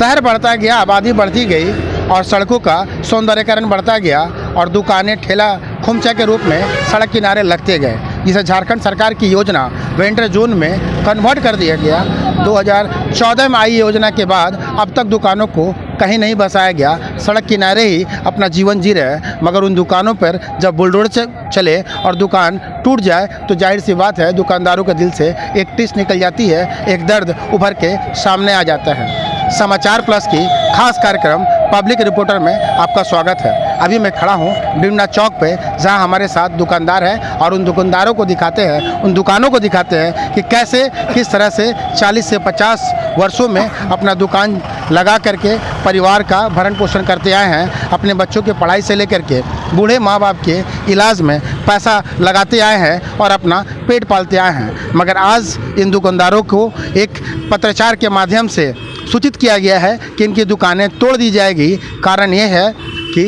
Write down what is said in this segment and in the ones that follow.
शहर बढ़ता गया, आबादी बढ़ती गई और सड़कों का सौंदर्यीकरण बढ़ता गया और दुकानें ठेला खुमचा के रूप में सड़क किनारे लगते गए, जिसे झारखंड सरकार की योजना वेंडर जोन में कन्वर्ट कर दिया गया। 2014 में आई योजना के बाद अब तक दुकानों को कहीं नहीं बसाया गया, सड़क किनारे ही अपना जीवन जी रहे हैं। मगर उन दुकानों पर जब बुलडोजर चले और दुकान टूट जाए तो जाहिर सी बात है दुकानदारों के दिल से एक टिस निकल जाती है, एक दर्द उभर के सामने आ जाता है। समाचार प्लस की खास कार्यक्रम पब्लिक रिपोर्टर में आपका स्वागत है। अभी मैं खड़ा हूँ बिमना चौक पे, जहाँ हमारे साथ दुकानदार हैं और उन दुकानदारों को दिखाते हैं, उन दुकानों को दिखाते हैं कि कैसे किस तरह से 40 से 50 वर्षों में अपना दुकान लगा करके परिवार का भरण पोषण करते आए हैं। अपने बच्चों की पढ़ाई से लेकर के बूढ़े माँ बाप के इलाज में पैसा लगाते आए हैं और अपना पेट पालते आए हैं। मगर आज इन दुकानदारों को एक पत्राचार के माध्यम से सूचित किया गया है कि इनकी दुकानें तोड़ दी जाएगी। कारण ये है कि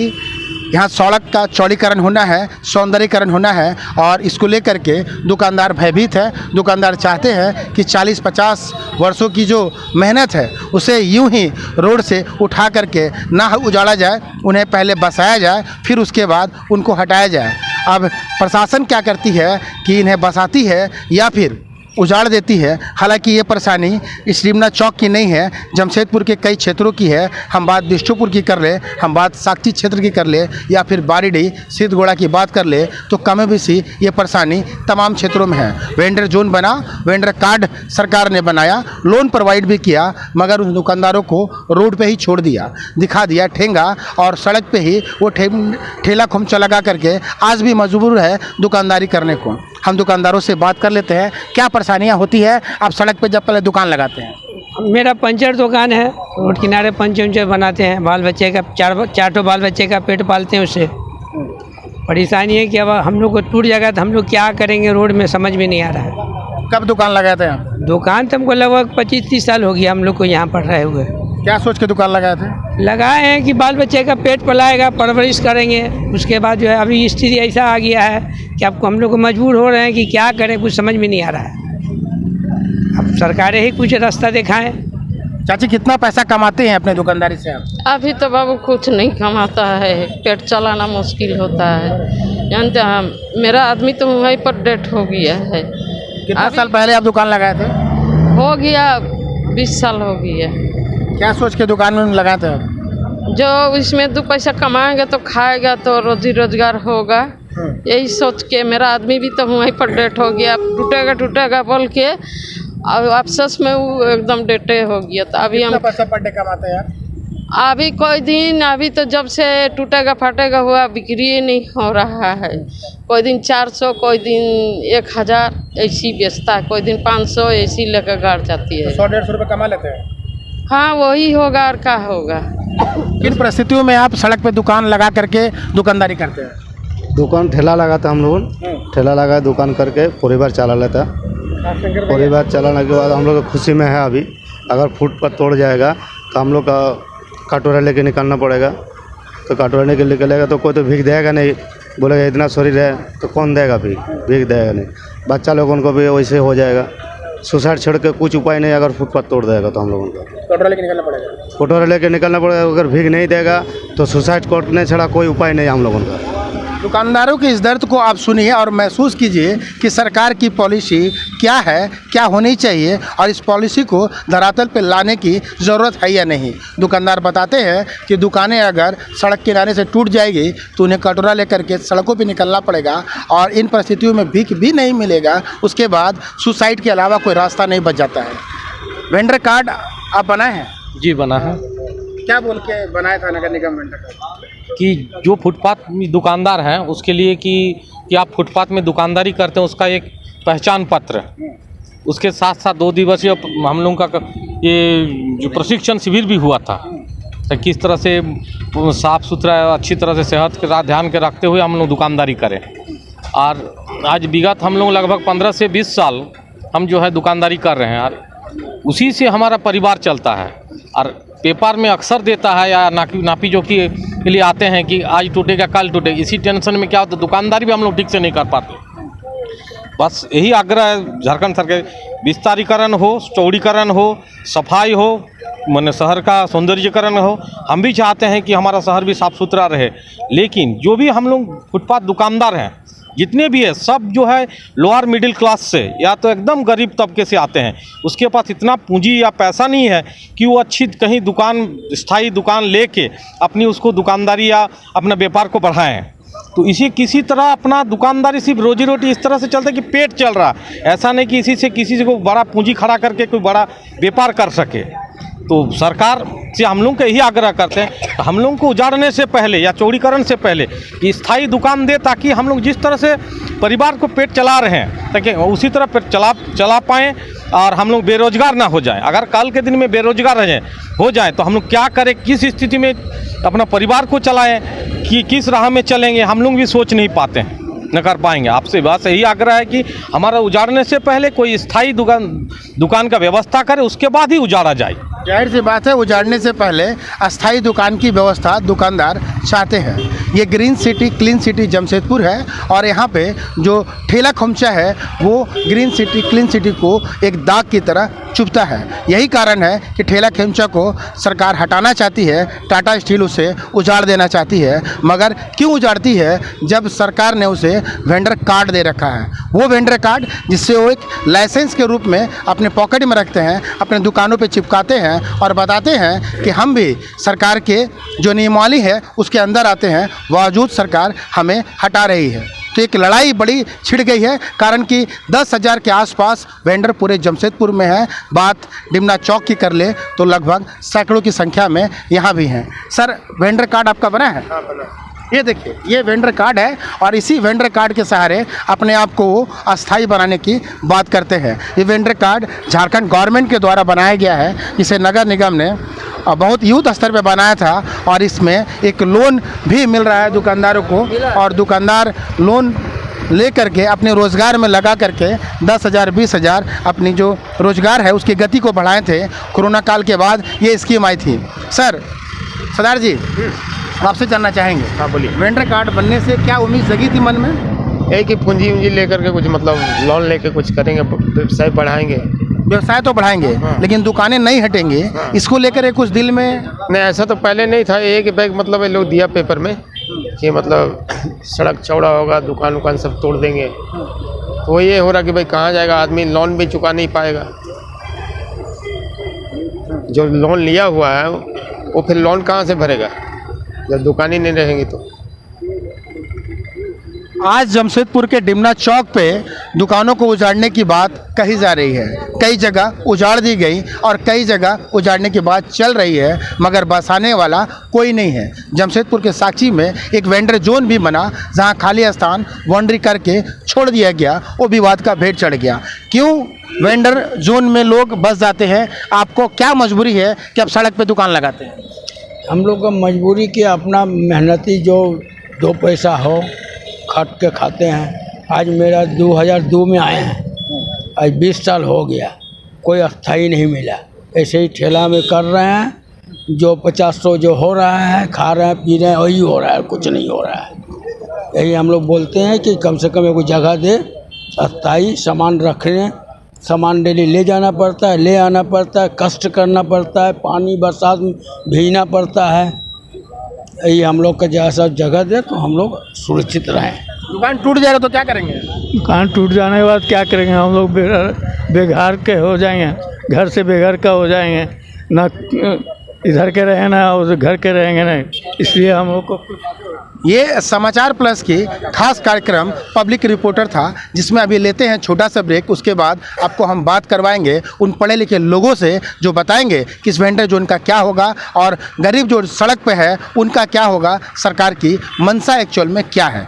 यहाँ सड़क का चौड़ीकरण होना है, सौंदर्यीकरण होना है और इसको लेकर के दुकानदार भयभीत है। दुकानदार चाहते हैं कि 40-50 वर्षों की जो मेहनत है उसे यूं ही रोड से उठा करके ना उजाड़ा जाए, उन्हें पहले बसाया जाए, फिर उसके बाद उनको हटाया जाए। अब प्रशासन क्या करती है कि इन्हें बसाती है या फिर उजाड़ देती है। हालांकि ये परेशानी इस बिमना चौक की नहीं है, जमशेदपुर के कई क्षेत्रों की है। हम बात बिष्टुपुर की कर ले, हम बात साक्ची क्षेत्र की कर ले या फिर बारीडी सिद्धगोड़ा की बात कर ले तो कम बेसी ये परेशानी तमाम क्षेत्रों में है। वेंडर जोन बना, वेंडर कार्ड सरकार ने बनाया, लोन प्रोवाइड भी किया, मगर उन दुकानदारों को रोड पे ही छोड़ दिया, दिखा दिया ठेंगा और सड़क पे ही वो ठेला खुमचा लगा करके आज भी मजबूर है दुकानदारी करने को। हम दुकानदारों से बात कर लेते हैं क्या परेशानियां होती है आप सड़क पे जब पहले दुकान लगाते हैं। मेरा पंचर दुकान है, रोड किनारे पंचर उंचर बनाते हैं, बाल बच्चे का चार बाल बच्चे का पेट पालते हैं। उससे परेशानी है कि अब हम लोग को टूट जाएगा तो हम लोग क्या करेंगे, रोड में समझ में नहीं आ रहा है। कब दुकान लगाए थे आप? दुकान तो हमको लगभग 25-30 साल हो गया हम लोग को यहाँ पर रहे हुए। क्या सोच के दुकान लगाए थे? लगाए हैं कि बाल बच्चे का पेट पलाएगा, परवरिश करेंगे। उसके बाद जो है अभी स्थिति ऐसा आ गया है कि आपको हम लोग को मजबूर हो रहे हैं कि क्या करें, कुछ समझ में नहीं आ रहा है। अब सरकारें ही कुछ रास्ता दिखाएं। चाची कितना पैसा कमाते हैं अपने दुकानदारी से आप? अभी तो बाबू कुछ नहीं कमाता है, पेट चलाना मुश्किल होता है। जानते हैं मेरा आदमी तो वहीं पर डेथ हो गया है। कितना साल पहले आप दुकान लगाए थे? हो गया 20 साल हो गया। क्या सोच के दुकान में लगाए थे आप? जो इसमें 2 पैसा कमाएगा तो खाएगा तो रोजी रोजगार होगा, यही सोच के मेरा आदमी भी तो वहीं पर डेथ हो गया। टूटेगा बोल के और अफसोस में वो एकदम डेटे हो गया। तो अभी हम पैसा पर डे कमाते हैं? अभी कोई दिन, अभी तो जब से टूटेगा फटेगा हुआ बिक्री नहीं हो रहा है। कोई दिन 400, कोई दिन 1000 ऐसी बेचता है, कोई दिन 500 ऐसी लेकर गाड़ जाती है। 100-150 रुपये कमा लेते हैं? हाँ वही होगा और क्या होगा। किन परिस्थितियों में आप सड़क पे दुकान लगा करके दुकानदारी करते हैं? दुकान ठेला लगाता हम लोग, ठेला लगा दुकान करके परिवार चला लेता है। परिवार चलाने के बाद हम लोग खुशी में है। अभी अगर फुटपाथ तोड़ जाएगा तो हम लोग का कटोरा लेके निकलना पड़ेगा। तो कटोरा लेके निकलेगा तो कोई तो भीख देगा नहीं, बोलेगा इतना शरीर है तो कौन देगा, भीख देगा नहीं। बच्चा लोगों को भी वैसे हो जाएगा। सुसाइड छोड़ के कुछ उपाय नहीं, अगर फुटपाथ तोड़ देगा तो हम लोगों का कटोरा लेके निकलना पड़ेगा। कटोरा लेके निकलना पड़ेगा। अगर भीख नहीं देगा तो सुसाइड करने छड़ा कोई उपाय नहीं हम लोगों का। दुकानदारों के इस दर्द को आप सुनिए और महसूस कीजिए कि सरकार की पॉलिसी क्या है, क्या होनी चाहिए और इस पॉलिसी को धरातल पर लाने की ज़रूरत है या नहीं। दुकानदार बताते हैं कि दुकानें अगर सड़क किनारे से टूट जाएगी तो उन्हें कटोरा लेकर के सड़कों पर निकलना पड़ेगा और इन परिस्थितियों में भीख भी नहीं मिलेगा। उसके बाद सुसाइड के अलावा कोई रास्ता नहीं बच जाता है। वेंडर कार्ड आप बनाए हैं? जी बना है। क्या बोल के बनाया था नगर निगम वेंडर कार्ड? कि जो फुटपाथ में दुकानदार हैं उसके लिए कि आप फुटपाथ में दुकानदारी करते हैं उसका एक पहचान पत्र, उसके साथ साथ 2 दिवसीय हम लोगों का ये जो प्रशिक्षण शिविर भी हुआ था, तो किस तरह से साफ़ सुथरा अच्छी तरह से सेहत का ध्यान के रखते हुए हम लोग दुकानदारी करें। और आज विगत हम लोग लगभग 15 से 20 साल हम जो है दुकानदारी कर रहे हैं और उसी से हमारा परिवार चलता है। और पेपर में अक्सर देता है या नापी जोखी के लिए आते हैं कि आज टूटेगा कल टूटेगा, इसी टेंशन में क्या होता है दुकानदारी भी हम लोग ठीक से नहीं कर पाते। बस यही आग्रह है झारखंड सरकार, विस्तारीकरण हो, चौड़ीकरण हो, सफाई हो माने शहर का सौंदर्यीकरण हो। हम भी चाहते हैं कि हमारा शहर भी साफ़ सुथरा रहे, लेकिन जो भी हम लोग फुटपाथ दुकानदार हैं जितने भी है सब जो है लोअर मिडिल क्लास से या तो एकदम गरीब तबके से आते हैं। उसके पास इतना पूंजी या पैसा नहीं है कि वो अच्छी कहीं दुकान स्थायी दुकान लेके अपनी उसको दुकानदारी या अपना व्यापार को बढ़ाएं। तो इसी किसी तरह अपना दुकानदारी सिर्फ रोजी रोटी इस तरह से चलता है कि पेट चल रहा है, ऐसा नहीं कि इसी से किसी से को बड़ा पूंजी खड़ा करके कोई बड़ा व्यापार कर सके। तो सरकार से हम लोग का यही आग्रह करते हैं, हम लोग को उजाड़ने से पहले या चौड़ीकरण से पहले कि स्थायी दुकान दे, ताकि हम लोग जिस तरह से परिवार को पेट चला रहे हैं ताकि उसी तरह पेट चला पाएँ और हम लोग बेरोजगार ना हो जाए। अगर कल के दिन में बेरोजगार हो जाए तो हम लोग क्या करें, किस स्थिति में अपना परिवार को चलाएं, कि किस राह में चलेंगे, हम लोग भी सोच नहीं पाते हैं, न कर पाएंगे। आपसे बस यही आग्रह है कि हमारा उजाड़ने से पहले कोई स्थायी दुकान का व्यवस्था करे, उसके बाद ही उजाड़ा जाए। जाहिर सी बात है, उजाड़ने से पहले अस्थायी दुकान की व्यवस्था दुकानदार चाहते हैं। ये green city clean city Jamshedpur है और यहाँ पे जो ठेला खोमचा है वो ग्रीन सिटी क्लीन सिटी को एक दाग की तरह चुभता है। यही कारण है कि ठेला खोमचा को सरकार हटाना चाहती है, टाटा स्टील उसे उजाड़ देना चाहती है। मगर क्यों उजाड़ती है, जब सरकार ने उसे वेंडर कार्ड दे रखा है। वो वेंडर कार्ड जिससे वो एक लाइसेंस के रूप में अपने पॉकेट में रखते हैं, अपने दुकानों पे चिपकाते हैं और बताते हैं कि हम भी सरकार के जो नियमावली है उसके अंदर आते हैं, बावजूद सरकार हमें हटा रही है। तो एक लड़ाई बड़ी छिड़ गई है, कारण कि 10,000 के आसपास वेंडर पूरे जमशेदपुर में है। बात डिमना चौक की कर ले तो लगभग सैकड़ों की संख्या में यहाँ भी हैं। सर, वेंडर कार्ड आपका बना है? हाँ, बना। ये देखिए, ये वेंडर कार्ड है और इसी वेंडर कार्ड के सहारे अपने आप को अस्थाई बनाने की बात करते हैं। ये वेंडर कार्ड झारखंड गवर्नमेंट के द्वारा बनाया गया है। इसे नगर निगम ने बहुत युद्ध स्तर पे बनाया था और इसमें एक लोन भी मिल रहा है दुकानदारों को, और दुकानदार लोन ले करके अपने रोज़गार में लगा करके 10,000 20,000 अपनी जो रोज़गार है उसकी गति को बढ़ाए थे। कोरोना काल के बाद ये स्कीम आई थी। सर, सरदार जी, आपसे जानना चाहेंगे। हाँ, बोलिए। वेंडर कार्ड बनने से क्या उम्मीद जगी थी मन में? एक ही पूंजी लेकर के कुछ मतलब लोन लेके कुछ करेंगे, व्यवसाय बढ़ाएंगे। व्यवसाय तो बढ़ाएंगे, हाँ। लेकिन दुकानें नहीं हटेंगी। हाँ। इसको लेकर कुछ दिल में नहीं, ऐसा तो पहले नहीं था। एक बैग मतलब ये लोग दिया पेपर में कि मतलब सड़क चौड़ा होगा, दुकान उकान सब तोड़ देंगे। तो ये हो रहा कि भाई कहाँ जाएगा आदमी, लोन भी चुका नहीं पाएगा। जो लोन लिया हुआ है वो फिर लोन कहाँ से भरेगा जब दुकान ही नहीं रहेंगी। तो आज जमशेदपुर के डिमना चौक पे दुकानों को उजाड़ने की बात कही जा रही है। कई जगह उजाड़ दी गई और कई जगह उजाड़ने की बात चल रही है, मगर बसाने वाला कोई नहीं है। जमशेदपुर के साक्षी में एक वेंडर जोन भी बना, जहां खाली स्थान बाउंड्री करके छोड़ दिया गया। वो विवाद का भेंट चढ़ गया। क्यों वेंडर जोन में लोग बस जाते हैं? आपको क्या मजबूरी है कि आप सड़क पे दुकान लगाते हैं? हम लोग का मजबूरी कि अपना मेहनती जो 2 पैसा हो खट के खाते हैं। आज मेरा 2002 में आए हैं, आज 20 साल हो गया, कोई अस्थाई नहीं मिला। ऐसे ही ठेला में कर रहे हैं, जो 50-100 जो हो रहा है, खा रहे हैं पी रहे हैं, वही हो रहा है, कुछ नहीं हो रहा है। यही हम लोग बोलते हैं कि कम से कम एक जगह दे, अस्थाई सामान रखने, सामान डेली ले जाना पड़ता है, ले आना पड़ता है, कष्ट करना पड़ता है, पानी बरसात में भीगना पड़ता है। यही हम लोग का जैसा जगह दे तो हम लोग सुरक्षित रहें। दुकान टूट जाएगा तो क्या करेंगे? दुकान टूट जाने के बाद क्या करेंगे? हम लोग बेघर के हो जाएंगे, घर से बेघर का हो जाएंगे, ना इधर के रहें ना उधर घर के रहेंगे नहीं। इसलिए हम लोग को ये समाचार प्लस की खास कार्यक्रम पब्लिक रिपोर्टर था, जिसमें अभी लेते हैं छोटा सा ब्रेक। उसके बाद आपको हम बात करवाएंगे उन पढ़े लिखे लोगों से जो बताएंगे कि इस वेंडर जोन का क्या होगा और गरीब जो सड़क पे है उनका क्या होगा, सरकार की मंशा एक्चुअल में क्या है।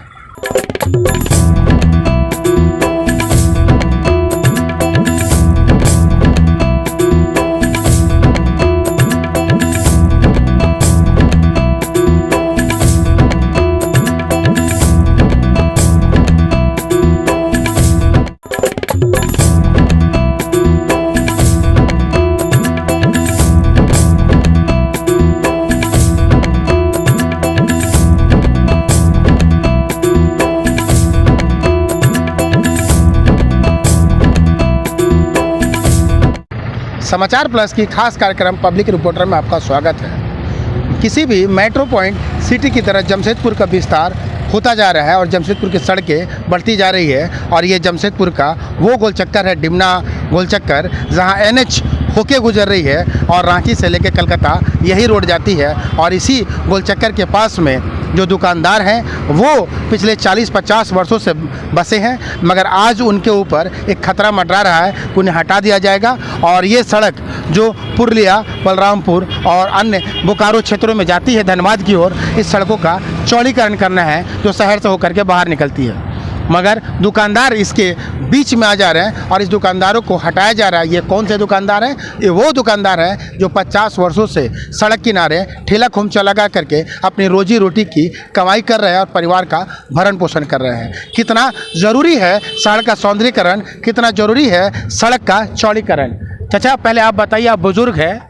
समाचार प्लस की खास कार्यक्रम पब्लिक रिपोर्टर में आपका स्वागत है। किसी भी मेट्रो पॉइंट सिटी की तरह जमशेदपुर का विस्तार होता जा रहा है और जमशेदपुर की सड़कें बढ़ती जा रही है और ये जमशेदपुर का वो गोल चक्कर है, डिमना गोल चक्कर, जहाँ NH होके गुजर रही है और रांची से लेकर कलकत्ता यही रोड जाती है। और इसी गोल चक्कर के पास में जो दुकानदार हैं वो पिछले 40-50 वर्षों से बसे हैं, मगर आज उनके ऊपर एक खतरा मंडरा रहा है कि उन्हें हटा दिया जाएगा और ये सड़क जो पुरलिया, बलरामपुर और अन्य बोकारो क्षेत्रों में जाती है धनबाद की ओर, इस सड़कों का चौड़ीकरण करना है जो शहर से होकर के बाहर निकलती है। मगर दुकानदार इसके बीच में आ जा रहे हैं और इस दुकानदारों को हटाया जा रहा है। ये कौन से दुकानदार हैं? ये वो दुकानदार हैं जो 50 वर्षों से सड़क किनारे ठेला खोमचा लगा करके अपनी रोजी रोटी की कमाई कर रहे हैं और परिवार का भरण पोषण कर रहे हैं। कितना ज़रूरी है सड़क का सौंदर्यीकरण, कितना ज़रूरी है सड़क का चौड़ीकरण। चाचा पहले आप बताइए, आप बुजुर्ग हैं,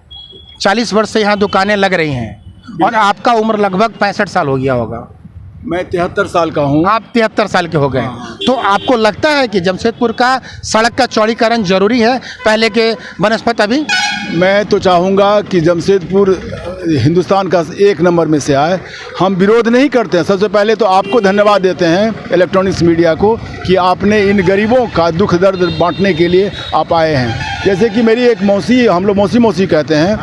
40 वर्ष से यहाँ दुकानें लग रही हैं और आपका उम्र लगभग 65 साल हो गया होगा। मैं 73 साल का हूँ। आप 73 साल के हो गए। तो आपको लगता है कि जमशेदपुर का सड़क का चौड़ीकरण जरूरी है पहले के बनस्पत अभी? मैं तो चाहूँगा कि जमशेदपुर हिंदुस्तान का एक नंबर में से आए। हम विरोध नहीं करते हैं। सबसे पहले तो आपको धन्यवाद देते हैं इलेक्ट्रॉनिक्स मीडिया को कि आपने इन गरीबों का दुख दर्द बांटने के लिए आप आए हैं। जैसे कि मेरी एक मौसी, हम लोग मौसी कहते हैं,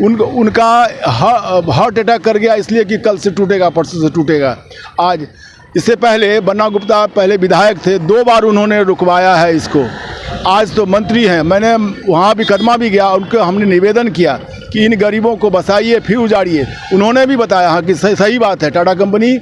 उनका हार्ट अटैक कर गया इसलिए कि कल से टूटेगा, परसों से टूटेगा। आज इससे पहले बन्ना गुप्ता पहले विधायक थे, 2 बार उन्होंने रुकवाया है इसको। आज तो मंत्री हैं, मैंने वहाँ भी कदमा भी गया, उनको हमने निवेदन किया कि इन गरीबों को बसाइए फिर उजाड़िए। उन्होंने भी बताया हाँ कि सही बात है, टाटा कंपनी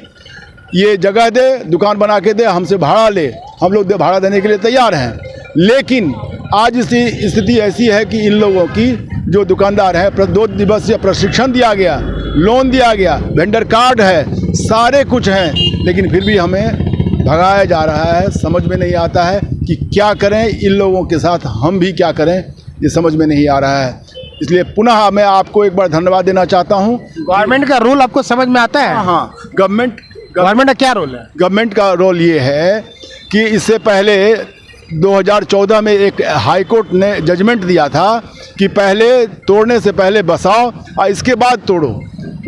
ये जगह दे, दुकान बना के दे, हमसे भाड़ा ले, हम लोग भाड़ा देने के लिए तैयार हैं। लेकिन आज स्थिति ऐसी है कि इन लोगों की जो दुकानदार हैं 2 दिवसीय प्रशिक्षण दिया गया, लोन दिया गया, वेंडर कार्ड है, सारे कुछ हैं, लेकिन फिर भी हमें भगाया जा रहा है। समझ में नहीं आता है कि क्या करें, इन लोगों के साथ हम भी क्या करें, ये समझ में नहीं आ रहा है। इसलिए पुनः मैं आपको एक बार धन्यवाद देना चाहता हूँ। गवर्नमेंट का रोल आपको समझ में आता है? हाँ, गवर्नमेंट का क्या रोल है? गवर्नमेंट का रोल ये है कि इससे पहले 2014 में एक हाई कोर्ट ने जजमेंट दिया था कि पहले तोड़ने से पहले बसाओ और इसके बाद तोड़ो।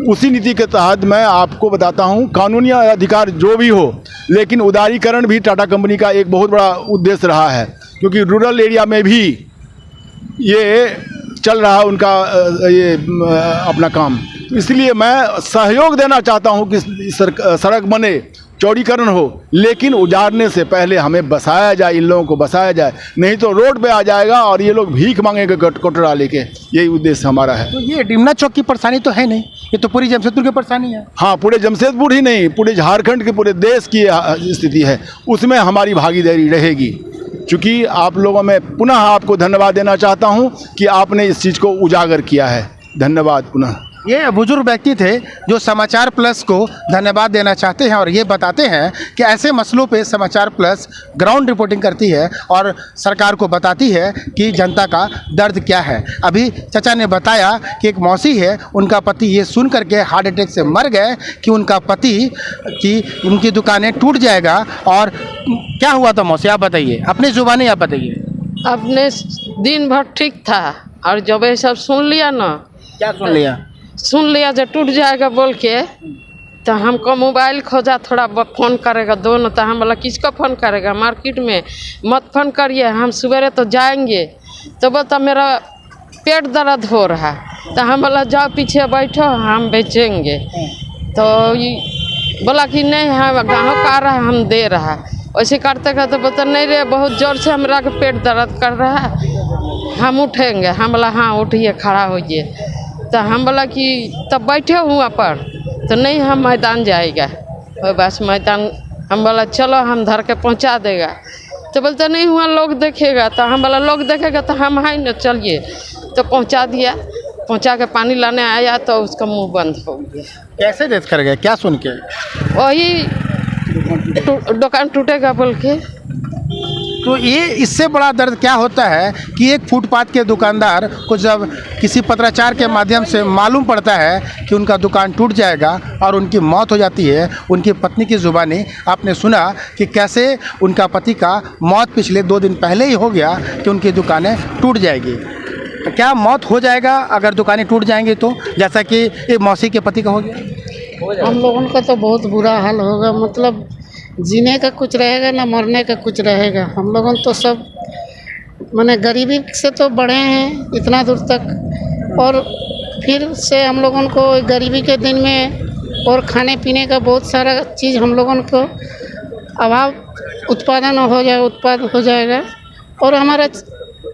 उसी नीति के तहत मैं आपको बताता हूं, कानूनी अधिकार जो भी हो, लेकिन उदारीकरण भी टाटा कंपनी का एक बहुत बड़ा उद्देश्य रहा है, क्योंकि रूरल एरिया में भी ये चल रहा है उनका ये अपना काम। तो इसलिए मैं सहयोग देना चाहता हूं कि सड़क बने, चौड़ीकरण हो, लेकिन उजाड़ने से पहले हमें बसाया जाए, इन लोगों को बसाया जाए, नहीं तो रोड पे आ जाएगा और ये लोग भीख मांगेंगे कटोरा लेके। यही उद्देश्य हमारा है। तो ये डिमना चौक की परेशानी तो है नहीं, ये तो पूरी जमशेदपुर की परेशानी है। हाँ, पूरे जमशेदपुर ही नहीं, पूरे झारखंड के पूरे देश की स्थिति है, उसमें हमारी भागीदारी रहेगी। चूँकि आप लोगों में पुनः आपको धन्यवाद देना चाहता हूँ कि आपने इस चीज़ को उजागर किया है। धन्यवाद पुनः। ये बुजुर्ग व्यक्ति थे जो समाचार प्लस को धन्यवाद देना चाहते हैं और ये बताते हैं कि ऐसे मसलों पे समाचार प्लस ग्राउंड रिपोर्टिंग करती है और सरकार को बताती है कि जनता का दर्द क्या है। अभी चाचा ने बताया कि एक मौसी है, उनका पति ये सुन करके हार्ट अटैक से मर गए कि उनका पति की उनकी दुकानें टूट जाएगा। और क्या हुआ था मौसी, आप बताइए, अपनी जुबानी आप बताइए। अपने दिन भर ठीक था और जब ये सब सुन लिया ना। क्या सुन लिया? सुन लिया जो टूट जाएगा बोल के, तो हमको मोबाइल खोजा, थोड़ा फ़ोन करेगा दोनों, तो हम बोला किसको फ़ोन करेगा, मार्केट में मत फ़ोन करिए, हम सवेरे तो जाएंगे। तो बोलता मेरा पेट दर्द हो रहा है, तो हम बोला जाओ पीछे बैठो, हम बेचेंगे। तो बोला कि नहीं, हम ग्राहक आ रहा है, हम दे रहा। वैसे करते करते बोलता नहीं रे, बहुत ज़ोर से मेरा पेट दर्द कर रहा है, हम उठेंगे। हम बोला हाँ उठिए, खड़ा होइए। तो हम बोला कि तब बैठे हुआ पर, तो नहीं हम मैदान जाएगा, बस मैदान। हम बोला चलो हम धर के पहुंचा देगा। तो बोलते नहीं हुआ लोग देखेगा। तो हम बोला लोग देखेगा तो हम हैं न, चलिए। तो पहुंचा दिया, पहुंचा के पानी लाने आया तो उसका मुंह बंद हो गया। कैसे डेथ कर गए, क्या सुन के? वही दुकान टूटेगा बोल के। तो ये इससे बड़ा दर्द क्या होता है कि एक फुटपाथ के दुकानदार को जब किसी पत्राचार के माध्यम से मालूम पड़ता है कि उनका दुकान टूट जाएगा और उनकी मौत हो जाती है। उनकी पत्नी की ज़ुबानी आपने सुना कि कैसे उनका पति का मौत पिछले 2 दिन पहले ही हो गया कि उनकी दुकानें टूट जाएगी। क्या मौत हो जाएगा अगर दुकानें टूट जाएंगी तो, जैसा कि एक मौसी के पति का हो गया? हम लोगों का तो बहुत बुरा हाल होगा, मतलब जीने का कुछ रहेगा ना मरने का कुछ रहेगा। हम लोगों तो सब माने गरीबी से तो बढ़े हैं इतना दूर तक, और फिर से हम लोगों को गरीबी के दिन में और खाने पीने का बहुत सारा चीज़ हम लोगों को अभाव उत्पाद हो जाएगा। और हमारा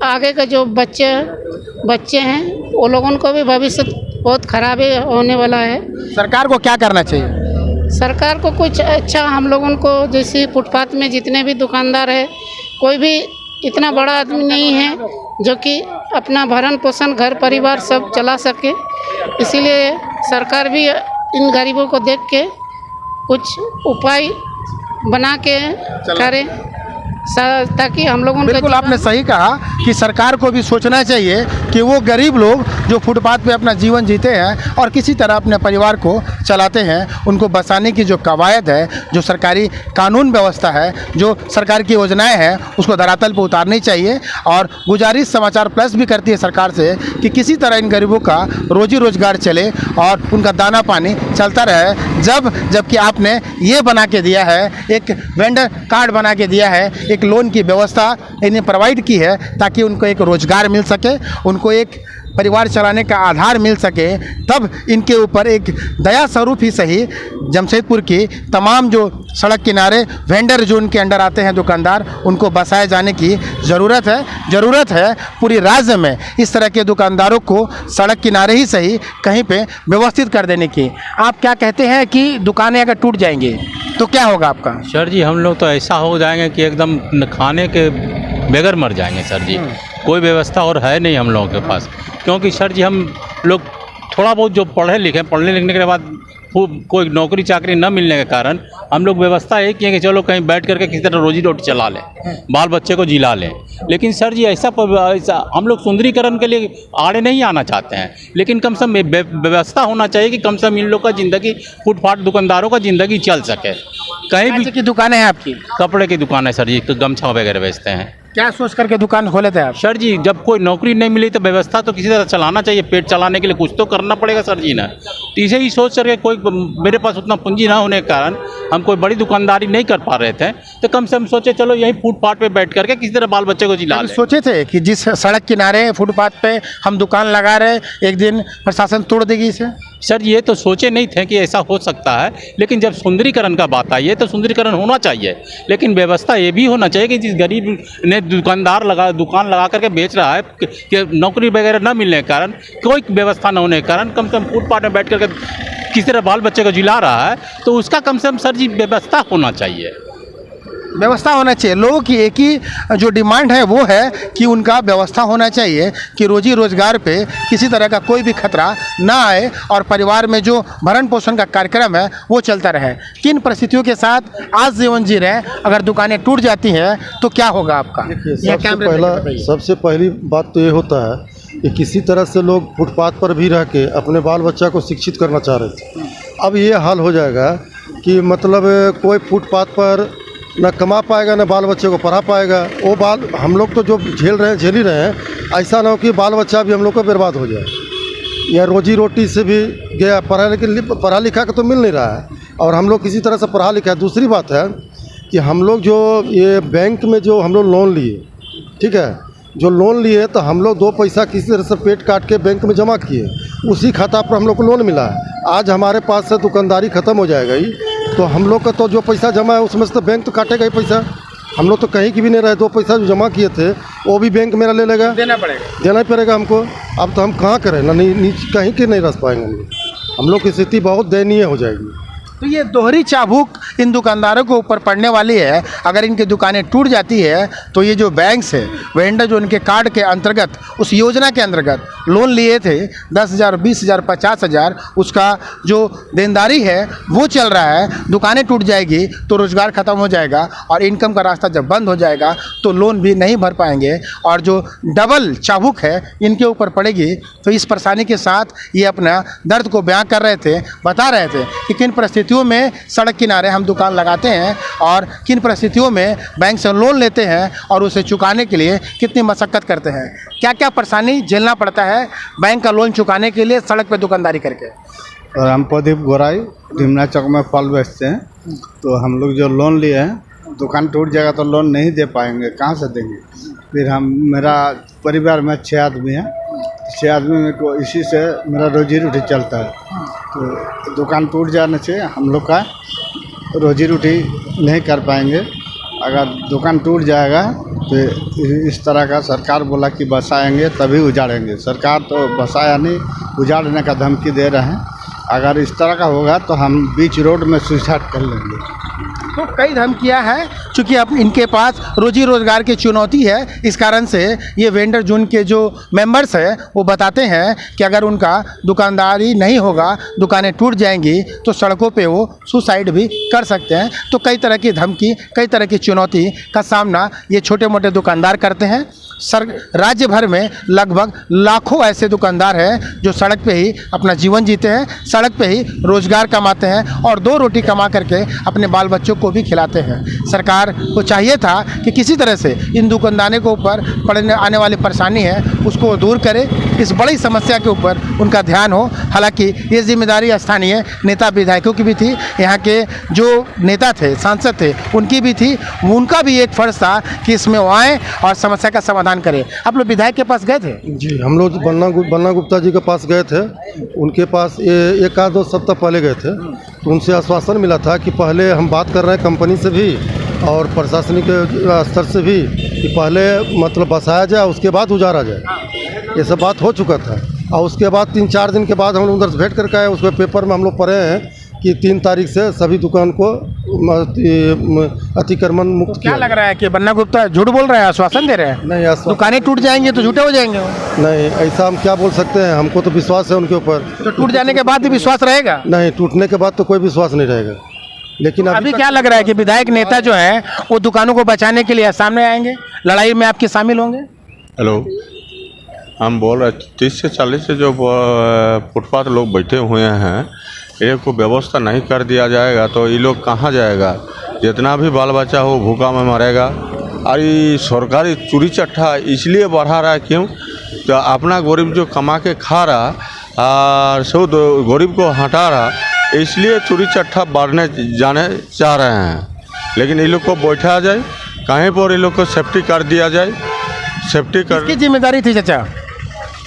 आगे का जो बच्चे हैं वो लोगों को भी भविष्य बहुत ख़राब होने वाला है। सरकार को क्या करना चाहिए? सरकार को कुछ अच्छा हम लोगों को, जैसे फुटपाथ में जितने भी दुकानदार है, कोई भी इतना बड़ा आदमी नहीं है जो कि अपना भरण पोषण घर परिवार सब चला सके, इसीलिए सरकार भी इन गरीबों को देख के कुछ उपाय बना के करे, ताकि हम लोगों का बिल्कुल आपने सही कहा कि सरकार को भी सोचना चाहिए कि वो गरीब लोग जो फुटपाथ पे अपना जीवन जीते हैं और किसी तरह अपने परिवार को चलाते हैं, उनको बसाने की जो कवायद है, जो सरकारी कानून व्यवस्था है, जो सरकार की योजनाएं हैं, उसको धरातल पर उतारनी चाहिए। और गुजारिश समाचार प्लस भी करती है सरकार से कि किसी तरह इन गरीबों का रोजी रोजगार चले और उनका दाना पानी चलता रहे। जबकि आपने ये बना के दिया है, एक वेंडर कार्ड बना के दिया है, एक लोन की व्यवस्था इन्हें प्रोवाइड की है ताकि उनको एक रोज़गार मिल सके, उनको एक परिवार चलाने का आधार मिल सके, तब इनके ऊपर एक दया स्वरूप ही सही जमशेदपुर की तमाम जो सड़क किनारे वेंडर जो उनके अंडर आते हैं दुकानदार, उनको बसाए जाने की ज़रूरत है पूरी राज्य में इस तरह के दुकानदारों को सड़क किनारे ही सही कहीं पे व्यवस्थित कर देने की। आप क्या कहते हैं कि दुकानें अगर टूट जाएंगी तो क्या होगा आपका? सर जी, हम लोग तो ऐसा हो जाएंगे कि एकदम खाने के बगैर मर जाएंगे सर जी। कोई व्यवस्था और है नहीं हम लोगों के पास, क्योंकि सर जी हम लोग थोड़ा बहुत जो पढ़ने लिखने के बाद कोई नौकरी चाकरी न मिलने के कारण हम लोग व्यवस्था एक किए कि चलो कहीं बैठ करके किसी तरह रोजी रोटी चला लें, बाल बच्चे को जिला लें। लेकिन सर जी ऐसा हम लोग सुंदरीकरण के लिए आड़े नहीं आना चाहते हैं, लेकिन कम से कम व्यवस्था होना चाहिए कि कम से कम इन लोग का ज़िंदगी, फुटपाथ दुकानदारों का ज़िंदगी चल सके। कहीं भी की दुकानें हैं आपकी? कपड़े की दुकान है सर जी, गमछा वगैरह बेचते हैं। क्या सोच करके दुकान खोले थे आप? सर जी, जब कोई नौकरी नहीं मिली तो व्यवस्था तो किसी तरह चलाना चाहिए, पेट चलाने के लिए कुछ तो करना पड़ेगा सर जी ना। तो इसे ही सोच करके कोई मेरे पास उतना पूंजी ना होने के कारण हम कोई बड़ी दुकानदारी नहीं कर पा रहे थे, तो कम से कम सोचे चलो यहीं फुटपाथ पे बैठ करके किसी तरह बाल बच्चे को जिला लें। सोचे थे कि जिस सड़क किनारे फुटपाथ पे हम दुकान लगा रहे, एक दिन प्रशासन तोड़ देगी इसे? सर ये तो सोचे नहीं थे कि ऐसा हो सकता है, लेकिन जब सुंदरीकरण का बात आई है तो सुंदरीकरण होना चाहिए, लेकिन व्यवस्था ये भी होना चाहिए कि जिस गरीब ने दुकान लगा करके बेच रहा है कि नौकरी वगैरह न मिलने के कारण, कोई व्यवस्था न होने के कारण कम से कम फुटपाथ में बैठ करके किसी तरह बाल बच्चे को जिला रहा है, तो उसका कम से कम सर जी व्यवस्था होना चाहिए। व्यवस्था होना चाहिए। लोगों की एक ही जो डिमांड है वो है कि उनका व्यवस्था होना चाहिए कि रोजी रोजगार पे किसी तरह का कोई भी खतरा ना आए और परिवार में जो भरण पोषण का कार्यक्रम है वो चलता रहे। किन परिस्थितियों के साथ आज जीवन जी रहे हैं, अगर दुकानें टूट जाती हैं तो क्या होगा आपका? सबसे पहली बात तो ये होता है कि किसी तरह से लोग फुटपाथ पर भी रह के अपने बाल बच्चा को शिक्षित करना चाह रहे थे। अब ये हाल हो जाएगा कि मतलब कोई फुटपाथ पर न कमा पाएगा न बाल बच्चे को पढ़ा पाएगा। वो बाल हम लोग तो जो झेल ही रहे हैं, ऐसा ना हो कि बाल बच्चा भी हम लोग को बर्बाद हो जाए या रोजी रोटी से भी गया। पढ़ा लिखा का तो मिल नहीं रहा है और हम लोग किसी तरह से पढ़ा लिखा है। दूसरी बात है कि हम लोग जो ये बैंक में जो हम लोग लोन लिए, ठीक है, जो लोन लिए तो हम लोग 2 पैसा किसी तरह से पेट काट के बैंक में जमा किए, उसी खाता पर हम लोग को लोन मिला है। आज हमारे पास से दुकानदारी ख़त्म हो जाएगा ही, तो हम लोग का तो जो पैसा जमा है उसमें से तो बैंक तो काटेगा ही पैसा। हम लोग तो कहीं की भी नहीं रहे, 2 पैसा जो जमा किए थे वो भी बैंक मेरा ले लेगा, देना ही पड़ेगा हमको। अब तो हम कहाँ करें ना, कहीं के नहीं रह पाएंगे हम लोग की स्थिति बहुत दयनीय हो जाएगी। तो ये दोहरी चाबुक इन दुकानदारों के ऊपर पड़ने वाली है। अगर इनकी दुकानें टूट जाती है तो ये जो बैंक्स है, वेंडर जो इनके कार्ड के अंतर्गत, उस योजना के अंतर्गत लोन लिए थे 10,000, 20,000, 50,000, उसका जो देनदारी है वो चल रहा है। दुकानें टूट जाएगी तो रोज़गार ख़त्म हो जाएगा और इनकम का रास्ता जब बंद हो जाएगा तो लोन भी नहीं भर पाएंगे और जो डबल चाबुक है इनके ऊपर पड़ेगी। तो इस परेशानी के साथ ये अपना दर्द को बयां कर रहे थे, बता रहे थे कि किन परिस्थितियों परिस्थितियों में सड़क किनारे हम दुकान लगाते हैं और किन परिस्थितियों में बैंक से लोन लेते हैं और उसे चुकाने के लिए कितनी मशक्क़त करते हैं, क्या क्या परेशानी झेलना पड़ता है बैंक का लोन चुकाने के लिए सड़क पर दुकानदारी करके। और हम प्रदीप गोराई ढिमना चौक में फल बेचते हैं, तो हम लोग जो लोन लिए हैं, दुकान टूट जाएगा तो लोन नहीं दे पाएंगे, कहाँ से देंगे। फिर मेरा परिवार में 6 आदमी हैं, 6 आदमी को इसी से मेरा रोजी रोटी चलता है। तो दुकान टूट जाने से हम लोग का रोजी रोटी नहीं कर पाएंगे। अगर दुकान टूट जाएगा तो इस तरह का सरकार बोला कि बसाएंगे तभी उजाड़ेंगे, सरकार तो बसाया नहीं, उजाड़ने का धमकी दे रहे हैं। अगर इस तरह का होगा तो हम बीच रोड में सुसाइड कर लेंगे। तो कई धमकियां हैं, चूँकि अब इनके पास रोजी रोजगार की चुनौती है, इस कारण से ये वेंडर जोन के जो मेंबर्स हैं वो बताते हैं कि अगर उनका दुकानदारी नहीं होगा, दुकानें टूट जाएंगी तो सड़कों पे वो सुसाइड भी कर सकते हैं। तो कई तरह की धमकी, कई तरह की चुनौती का सामना ये छोटे मोटे दुकानदार करते हैं। राज्य भर में लगभग लाखों ऐसे दुकानदार हैं जो सड़क पे ही अपना जीवन जीते हैं, सड़क पे ही रोजगार कमाते हैं और 2 रोटी कमा करके अपने बाल बच्चों को भी खिलाते हैं। सरकार को चाहिए था कि किसी तरह से इन दुकानदारों के ऊपर पड़ने आने वाली परेशानी है उसको दूर करे, इस बड़ी समस्या के ऊपर उनका ध्यान हो। हालांकि ये जिम्मेदारी स्थानीय नेता विधायकों की भी थी, यहाँ के जो नेता थे, सांसद थे, उनकी भी थी। उनका भी एक फर्ज था कि इसमें वो आएँ और समस्या का समाधान करें। आप लोग विधायक के पास गए थे? जी, हम लोग बन्ना गुप्ता जी के पास गए थे। उनके पास 1-2 सप्ताह पहले गए थे, तो उनसे आश्वासन मिला था कि पहले हम बात कर रहे हैं कंपनी से भी और प्रशासनिक स्तर से भी कि पहले मतलब बसाया जाए, उसके बाद उजाड़ा जाए। ये सब बात हो चुका था और उसके बाद 3-4 दिन के बाद हम लोग उधर से भेंट करके आए। उसमें पेपर में हम लोग पढ़े हैं कि 3 तारीख से सभी दुकान को अतिक्रमण मुक्त तो क्या लग रहा है कि बन्ना गुप्ता झूठ बोल रहे हैं, आश्वासन दे रहे हैं? नहीं, दुकानें टूट जाएंगे तो झूठे हो जाएंगे। नहीं, ऐसा हम क्या बोल सकते हैं, हमको तो विश्वास है उनके ऊपर। तो टूट जाने के बाद भी विश्वास रहेगा? नहीं, टूटने के बाद तो कोई विश्वास नहीं रहेगा। लेकिन अभी क्या लग रहा है कि विधायक नेता जो है वो दुकानों को बचाने के लिए सामने आएंगे, लड़ाई में आपके शामिल होंगे? हेलो, हम बोल रहे 30 से 40 से जो फुटपाथ लोग बैठे हुए हैं, इनको व्यवस्था नहीं कर दिया जाएगा तो ये लोग कहाँ जाएगा? जितना भी बाल बच्चा हो भूखा में मरेगा। और ये सरकारी चोरी चट्टा इसलिए बढ़ा रहा है, क्यों? तो अपना गरीब जो कमा के खा रहा और सो गरीब को हटा रहा, इसलिए चोरी चट्टा बढ़ने जाने चाह रहे हैं। लेकिन ये लोग को बैठा जाए, कहीं पर ये लोग को सेफ्टी कर दिया जाए। सेफ्टी कर किसकी जिम्मेदारी थी चाचा?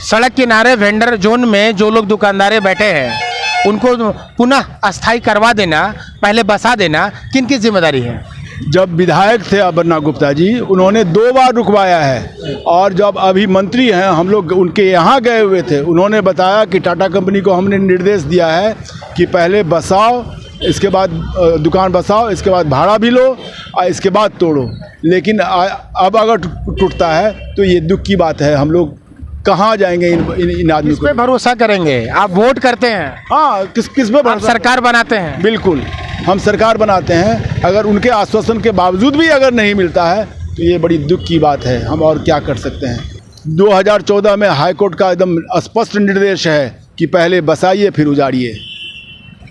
सड़क किनारे वेंडर जोन में जो लोग दुकानदारे बैठे हैं उनको पुनः अस्थायी करवा देना, पहले बसा देना, किन की जिम्मेदारी है? जब विधायक थे बन्ना गुप्ता जी, उन्होंने 2 बार रुकवाया है। और जब अभी मंत्री हैं, हम लोग उनके यहाँ गए हुए थे, उन्होंने बताया कि टाटा कंपनी को हमने निर्देश दिया है कि पहले बसाओ, इसके बाद दुकान बसाओ, इसके बाद भाड़ा भी लो और इसके बाद तोड़ो। लेकिन अब अगर टूटता है तो ये दुख की बात है। हम लोग कहाँ जाएंगे इन आदमी को? भरोसा करेंगे? आप वोट करते हैं? हाँ, किस पे भरोसा? सरकार बनाते हैं? बिल्कुल, हम सरकार बनाते हैं। अगर उनके आश्वासन के बावजूद भी अगर नहीं मिलता है तो ये बड़ी दुख की बात है। हम और क्या कर सकते हैं। 2014 में हाईकोर्ट का एकदम स्पष्ट निर्देश है कि पहले बसाइए फिर उजाड़िए।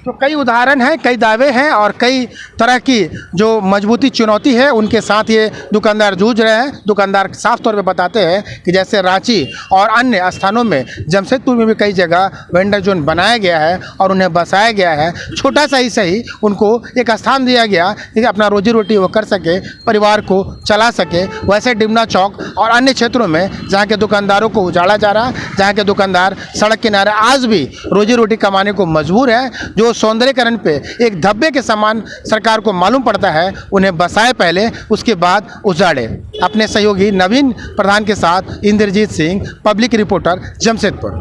तो कई उदाहरण हैं, कई दावे हैं और कई तरह की जो मजबूती चुनौती है उनके साथ ये दुकानदार जूझ रहे हैं। दुकानदार साफ तौर पे बताते हैं कि जैसे रांची और अन्य स्थानों में, जमशेदपुर में भी कई जगह वेंडर जोन बनाया गया है और उन्हें बसाया गया है। छोटा सा ही सही उनको एक स्थान दिया गया कि अपना रोजी रोटी वो कर सके, परिवार को चला सके। वैसे डिमना चौक और अन्य क्षेत्रों में जहाँ के दुकानदारों को उजाड़ा जा रहा है, जहाँ के दुकानदार सड़क किनारे आज भी रोजी रोटी कमाने को मजबूर है, जो सौंदर्यकरण पे एक धब्बे के समान सरकार को मालूम पड़ता है, उन्हें बसाए पहले, उसके बाद उजाड़े। अपने सहयोगी नवीन प्रधान के साथ इंद्रजीत सिंह, पब्लिक रिपोर्टर, जमशेदपुर।